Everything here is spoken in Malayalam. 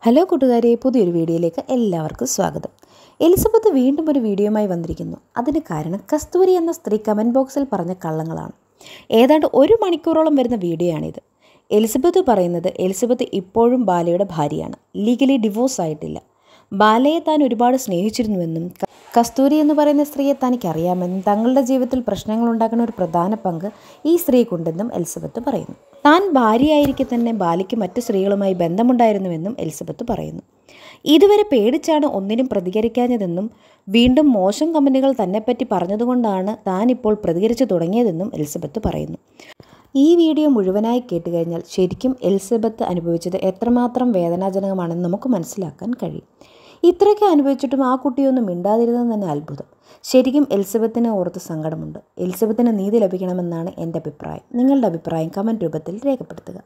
ഹലോ കൂട്ടുകാരെ, പുതിയൊരു വീഡിയോയിലേക്ക് എല്ലാവർക്കും സ്വാഗതം. എലിസബത്ത് വീണ്ടും ഒരു വീഡിയോയുമായി വന്നിരിക്കുന്നു. അതിന് കാരണം കസ്തൂരി എന്ന സ്ത്രീ കമൻറ്റ് ബോക്സിൽ പറഞ്ഞ കള്ളങ്ങളാണ്. ഏതാണ്ട് 1 മണിക്കൂറോളം വരുന്ന വീഡിയോയാണിത്. എലിസബത്ത് പറയുന്നത് എലിസബത്ത് ഇപ്പോഴും ബാലയുടെ ഭാര്യയാണ്, ലീഗലി ഡിവോഴ്സ് ആയിട്ടില്ല. ബാലയെ താൻ ഒരുപാട് സ്നേഹിച്ചിരുന്നുവെന്നും കസ്തൂരി എന്ന് പറയുന്ന സ്ത്രീയെ തനിക്കറിയാമെന്നും തങ്ങളുടെ ജീവിതത്തിൽ പ്രശ്നങ്ങൾ ഉണ്ടാക്കുന്ന ഒരു പ്രധാന പങ്ക് ഈ സ്ത്രീക്കുണ്ടെന്നും എലിസബത്ത് പറയുന്നു. താൻ ഭാര്യയായിരിക്കെ തന്നെ ബാലയ്ക്ക് മറ്റു സ്ത്രീകളുമായി ബന്ധമുണ്ടായിരുന്നുവെന്നും എലിസബത്ത് പറയുന്നു. ഇതുവരെ പേടിച്ചാണ് ഒന്നിനും പ്രതികരിക്കാഞ്ഞതെന്നും വീണ്ടും മോശം കമൻറ്റുകൾ തന്നെപ്പറ്റി പറഞ്ഞതുകൊണ്ടാണ് താൻ ഇപ്പോൾ പ്രതികരിച്ചു തുടങ്ങിയതെന്നും എലിസബത്ത് പറയുന്നു. ഈ വീഡിയോ മുഴുവനായി കേട്ടുകഴിഞ്ഞാൽ ശരിക്കും എലിസബത്ത് അനുഭവിച്ചത് എത്രമാത്രം വേദനാജനകമാണെന്ന് നമുക്ക് മനസ്സിലാക്കാൻ കഴിയും. ഇത്രയൊക്കെ അനുഭവിച്ചിട്ടും ആ കുട്ടിയൊന്നും മിണ്ടാതിരുന്നത് തന്നെ അത്ഭുതം. ശരിക്കും എലിസബത്തിനെ ഓർത്ത് സങ്കടമുണ്ട്. എലിസബത്തിന് നീതി ലഭിക്കണമെന്നാണ് എൻ്റെ അഭിപ്രായം. നിങ്ങളുടെ അഭിപ്രായം കമൻറ്റ് രൂപത്തിൽ രേഖപ്പെടുത്തുക.